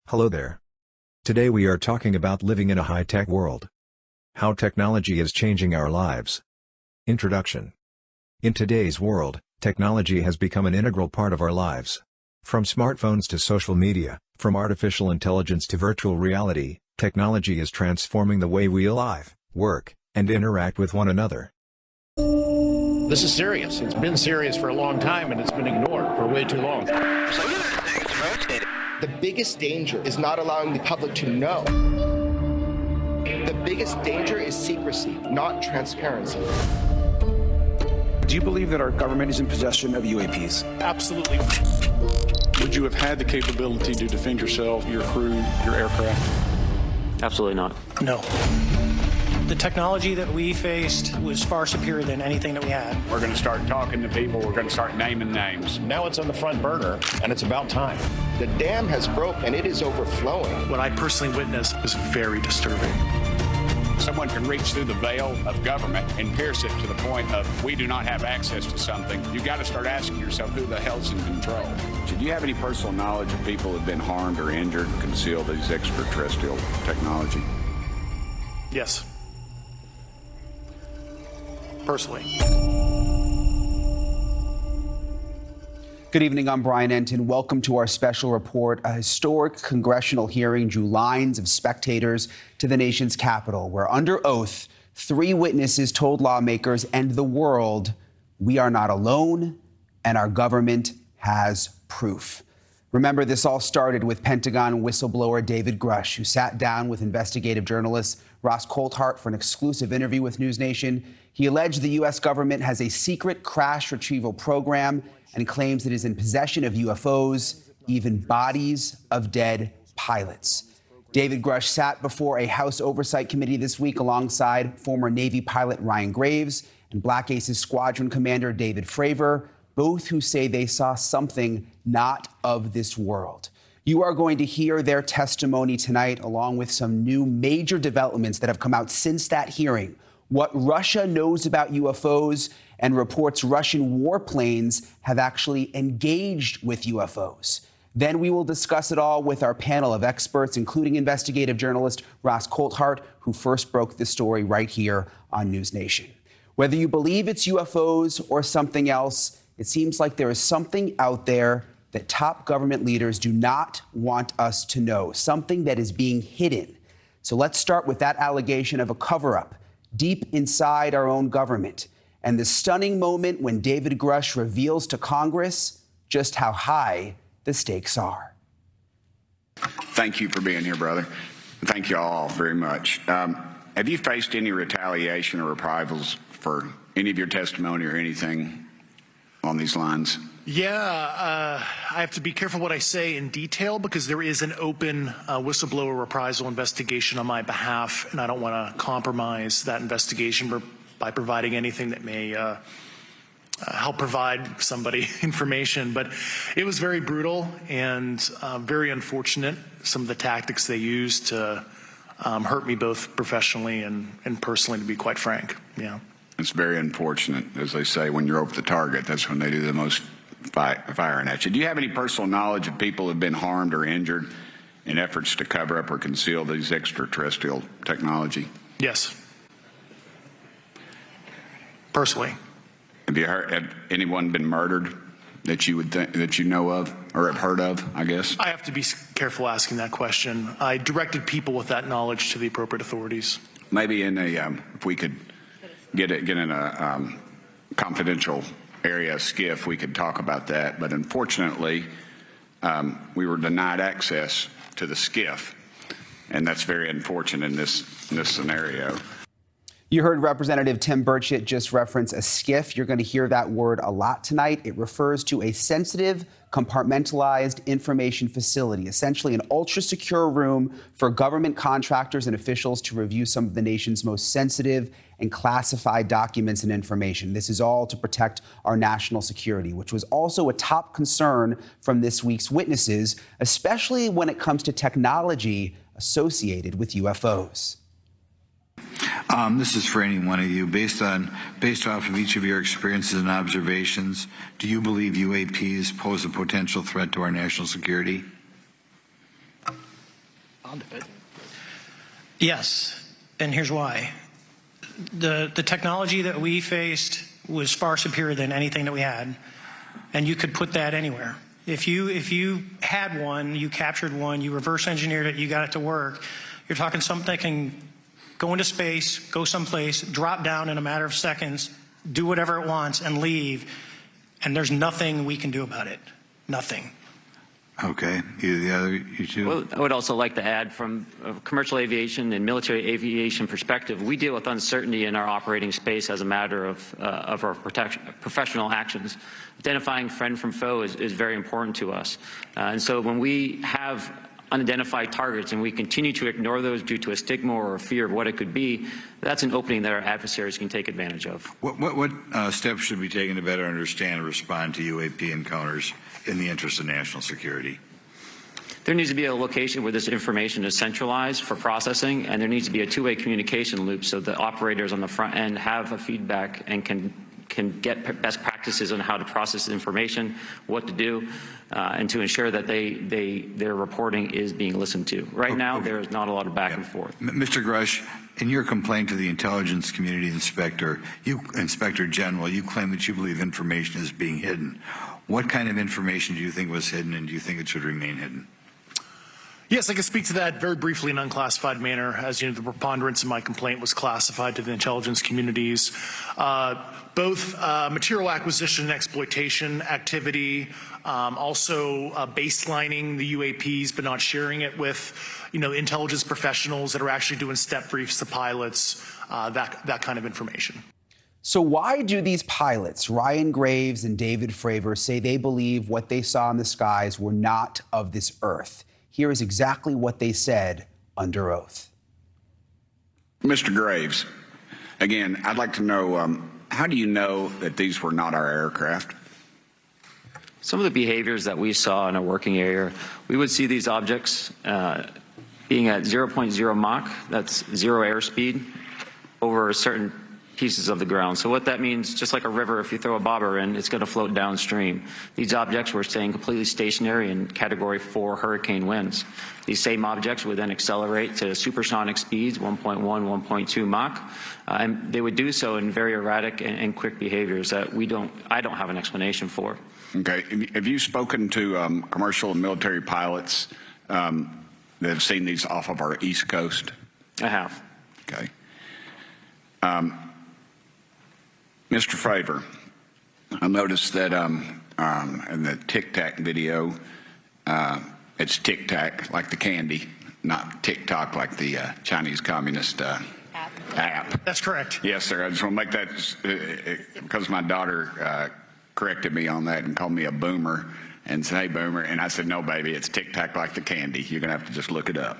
Hello there. Today we are talking about living in a high-tech world. How technology is changing our lives. Introduction. In today's world, technology has become an integral part of our lives. From smartphones to social media, from artificial intelligence to virtual reality, technology is transforming the way we live, work, and interact with one another. This is serious. It's been serious for a long time, and it's been ignored for way too long. The biggest danger is not allowing the public to know. The biggest danger is secrecy, not transparency. Do you believe that our government is in possession of UAPs? Absolutely. Would you have had the capability to defend yourself, your crew, your aircraft? Absolutely not. No. The technology that we faced was far superior than anything that we had. We're going to start talking to people. We're going to start naming names. Now it's on the front burner, and it's about time. The dam has broken, and it is overflowing. What I personally witnessed was very disturbing. Someone can reach through the veil of government and pierce it to the point of we do not have access to something. You've got to start asking yourself who the hell's in control. Do you have any personal knowledge of people who have been harmed or injured and conceal these extraterrestrial technology? Yes. Personally. Good evening, I'm Brian Enton. Welcome to our special report. A historic congressional hearing drew lines of spectators to the nation's capital, where under oath, 3 witnesses told lawmakers and the world, we are not alone and our government has proof. Remember, this all started with Pentagon whistleblower David Grush, who sat down with investigative journalist Ross Coulthart for an exclusive interview with NewsNation. He alleged the U.S. government has a secret crash retrieval program and claims it is in possession of UFOs, even bodies of dead pilots. David Grush sat before a House Oversight Committee this week alongside former Navy pilot Ryan Graves and Black Aces Squadron Commander David Fravor, both who say they saw something not of this world. You are going to hear their testimony tonight, along with some new major developments that have come out since that hearing. What Russia knows about UFOs and reports Russian warplanes have actually engaged with UFOs. Then we will discuss it all with our panel of experts, including investigative journalist Ross Coulthart, who first broke the story right here on NewsNation. Whether you believe it's UFOs or something else, it seems like there is something out there that top government leaders do not want us to know, something that is being hidden. So let's start with that allegation of a cover-up deep inside our own government, and the stunning moment when David Grush reveals to Congress just how high the stakes are. Thank you for being here, brother. Thank you all very much. Have you faced any retaliation or reprisals for any of your testimony or anything on these lines? Yeah, I have to be careful what I say in detail because there is an open whistleblower reprisal investigation on my behalf, and I don't want to compromise that investigation by providing anything that may help provide somebody information. But it was very brutal and very unfortunate, some of the tactics they used to hurt me both professionally and personally, to be quite frank. Yeah. It's very unfortunate. As they say, when you're over the target, that's when they do the most firing at you. Do you have any personal knowledge of people who have been harmed or injured in efforts to cover up or conceal these extraterrestrial technology? Yes. Personally. Have anyone been murdered that you would think, that you know of or have heard of, I guess? I have to be careful asking that question. I directed people with that knowledge to the appropriate authorities. Maybe in a, if we could get in a confidential area, SCIF, we could talk about that. But unfortunately, we were denied access to the SCIF, and that's very unfortunate in this scenario. You heard Representative Tim Burchett just reference a SCIF. You're going to hear that word a lot tonight. It refers to a sensitive, compartmentalized information facility, essentially an ultra-secure room for government contractors and officials to review some of the nation's most sensitive and classified documents and information. This is all to protect our national security, which was also a top concern from this week's witnesses, especially when it comes to technology associated with UFOs. This is for any one of you. Based off of each of your experiences and observations, do you believe UAPs pose a potential threat to our national security? I'll do it. Yes, and here's why. The technology that we faced was far superior than anything that we had, and you could put that anywhere. If you had one, you captured one, you reverse engineered it, you got it to work, you're talking something that can go into space, go someplace, drop down in a matter of seconds, do whatever it wants, and leave, and there's nothing we can do about it. Nothing. Okay. You two? Well, I would also like to add, from a commercial aviation and military aviation perspective, we deal with uncertainty in our operating space as a matter of our professional actions. Identifying friend from foe is very important to us. And so when we have unidentified targets and we continue to ignore those due to a stigma or a fear of what it could be, that's an opening that our adversaries can take advantage of. What steps should be taken to better understand and respond to UAP encounters in the interest of national security? There needs to be a location where this information is centralized for processing, and there needs to be a two-way communication loop so that operators on the front end have a feedback and can get best practices on how to process information, what to do, and to ensure that their reporting is being listened to. Right now, there is not a lot of back and forth. Mr. Grush, in your complaint to the intelligence community inspector general, you claim that you believe information is being hidden. What kind of information do you think was hidden, and do you think it should remain hidden? Yes, I can speak to that very briefly in an unclassified manner. As you know, the preponderance of my complaint was classified to the intelligence communities. Both material acquisition and exploitation activity, also baselining the UAPs but not sharing it with, intelligence professionals that are actually doing step briefs to pilots, that kind of information. So why do these pilots, Ryan Graves and David Fravor, say they believe what they saw in the skies were not of this earth? Here is exactly what they said under oath. Mr. Graves, again, I'd like to know, how do you know that these were not our aircraft? Some of the behaviors that we saw in a working area, we would see these objects being at 0.0 Mach, that's zero airspeed, over certain pieces of the ground. So what that means, just like a river, if you throw a bobber in, it's going to float downstream. These objects were staying completely stationary in Category 4 hurricane winds. These same objects would then accelerate to supersonic speeds, 1.1, 1.2 Mach, and they would do so in very erratic and quick behaviors that I don't have an explanation for. Okay. Have you spoken to commercial and military pilots that have seen these off of our East Coast? I have. Okay. Mr. Fravor, I noticed that in the Tic Tac video, it's Tic Tac like the candy, not TikTok like the Chinese Communist app. That's correct. Yes, sir. I just want to make that because my daughter corrected me on that and called me a boomer and said, "Hey, boomer," and I said, "No, baby, it's Tic Tac like the candy. You're going to have to just look it up."